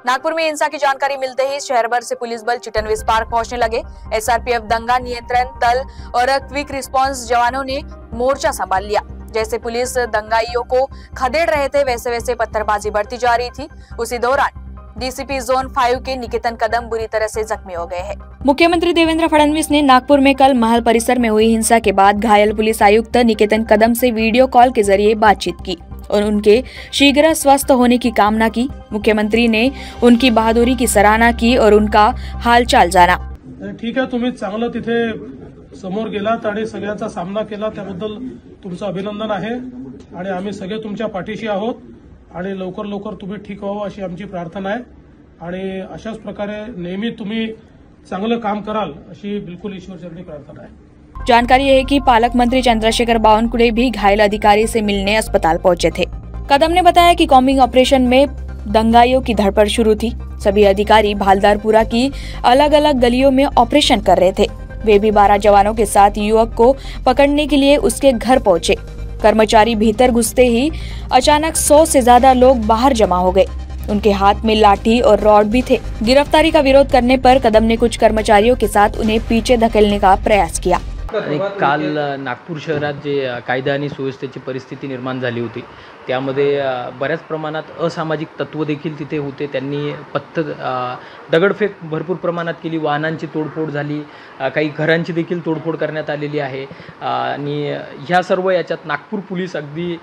नागपुर में हिंसा की जानकारी मिलते ही शहर भर से पुलिस बल चिटनविस पार्क पहुंचने लगे। एसआरपीएफ दंगा नियंत्रण दल और क्विक रिस्पांस जवानों ने मोर्चा संभाल लिया। जैसे पुलिस दंगाइयों को खदेड़ रहे थे वैसे वैसे पत्थरबाजी बढ़ती जा रही थी। उसी दौरान डीसीपी जोन 5 के निकेतन कदम बुरी तरह से जख्मी हो गए हैं। मुख्यमंत्री देवेंद्र फडणवीस ने नागपुर में कल महल परिसर में हुई हिंसा के बाद घायल पुलिस आयुक्त निकेतन कदम से वीडियो कॉल के जरिए बातचीत की और उनके शीघ्र स्वस्थ होने की कामना की। मुख्यमंत्री ने उनकी बहादुरी की सराहना की और उनका हालचाल जाना। ठीक आहे, तुम्ही चांगलं तिथे समोर गेलात आणि सगळ्यांचा सामना केला, त्याबद्दल तुमचं अभिनंदन आहे आणि आम्ही सगळे तुमच्या पाठीशी आहोत आणि लवकर लवकर तुम्ही ठीक व्हावं अशी आमची प्रार्थना आहे आणि अशाच प्रकारे नेहमी तुम्ही चांगलं काम कराल अशी बिल्कुल ईश्वरचरणी प्रार्थना आहे। जानकारी है कि पालक मंत्री चंद्रशेखर बावनकुळे भी घायल अधिकारी से मिलने अस्पताल पहुंचे थे। कदम ने बताया कि कॉम्बिंग ऑपरेशन में दंगाइयों की धरपकड़ शुरू थी। सभी अधिकारी भालदारपुरा की अलग अलग गलियों में ऑपरेशन कर रहे थे। वे भी 12 जवानों के साथ युवक को पकड़ने के लिए उसके घर पहुंचे। कर्मचारी भीतर घुसते ही अचानक 100 से ज्यादा लोग बाहर जमा हो गए। उनके हाथ में लाठी और रॉड भी थे। गिरफ्तारी का विरोध करने पर कदम ने कुछ कर्मचारियों के साथ उन्हें पीछे धकेलने का प्रयास किया। काल नागपूर शहरात जे कायदा आणि सुव्यवस्थेची परिस्थिती निर्माण झाली होती त्यामध्ये बऱ्याच प्रमाणात असामाजिक तत्व देखील तिथे होते। त्यांनी दगडफेक भरपूर प्रमाणात केली, वाहनांची तोडफोड झाली, काही घरांची देखील तोडफोड करण्यात आलेली आहे आणि ह्या सर्व याच्यात नागपूर पोलीस अगदी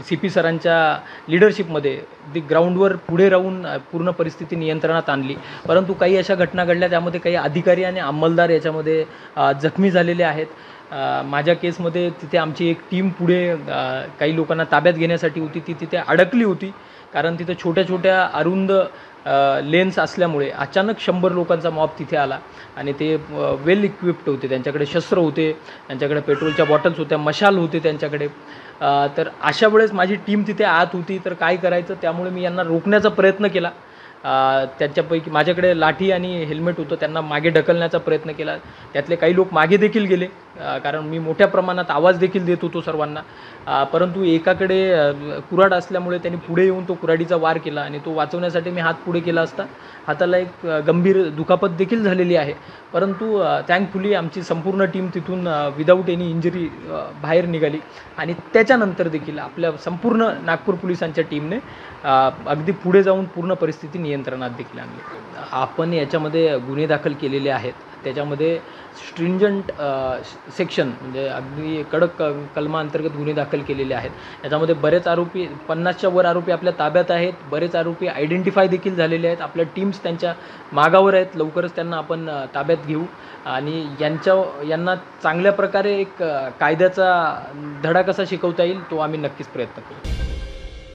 सीपी सरांच्या लीडरशिपमध्ये ग्राउंडवर पुढे राहून पूर्ण परिस्थिती नियंत्रणात आणली। परंतु काही अशा घटना घडल्या त्यामध्ये काही अधिकारी आणि अंमलदार याच्यामध्ये जखमी झालेले आहेत। माझ्या केसमध्ये तिथे आमची एक टीम पुढे काही लोकांना ताब्यात घेण्यासाठी होती, ती तिथे अडकली होती कारण तिथे छोट्या छोट्या अरुंद लेन्स असल्यामुळे अचानक 100 लोकांचा मॉब तिथे आला आणि ते वेल इक्विप्ड होते, त्यांच्याकडे शस्त्र होते, त्यांच्याकडे पेट्रोलच्या बॉटल्स होत्या, मशाल होते त्यांच्याकडे। तर अशा वेळेस माझी टीम तिथे आत होती, तर काय करायचं त्यामुळे मी यांना रोखण्याचा प्रयत्न केला। त्यांच्यापैकी माझ्याकडे लाठी आणि हेल्मेट होतं, त्यांना मागे ढकलण्याचा प्रयत्न केला। त्यातले काही लोक मागे देखील गेले कारण मी मोठ्या प्रमाणात आवाज देखील देत होतो सर्वांना, परंतु एकाकडे कुऱ्हाड असल्यामुळे त्यांनी पुढे येऊन तो कुऱ्हाडीचा वार केला आणि तो वाचवण्यासाठी मी हात पुढे केला असता हाताला एक गंभीर दुखापत देखील झालेली आहे। परंतु थँकफुली आमची संपूर्ण टीम तिथून विदाऊट एनी इंजरी बाहेर निघाली आणि त्याच्यानंतर देखील आपल्या संपूर्ण नागपूर पोलिसांच्या टीमने अगदी पुढे जाऊन पूर्ण परिस्थिती नियंत्रणात देखील आणली। आपण याच्यामध्ये गुन्हे दाखल केलेले आहेत, त्याच्यामध्ये स्ट्रिंजंट सेक्शन म्हणजे अगदी कडक कलमांतर्गत गुन्हे दाखल केलेले आहेत। याच्यामध्ये बरेच आरोपी 50च्या वर आरोपी आपल्या ताब्यात आहेत, बरेच आरोपी आयडेंटिफाय देखील झालेले आहेत। आपल्या टीम्स त्यांच्या मागावर आहेत, लवकरच त्यांना आपण ताब्यात घेऊ आणि यांना चांगल्या प्रकारे एक कायद्याचा धडा कसा शिकवता येईल तो आम्ही नक्कीच प्रयत्न करू।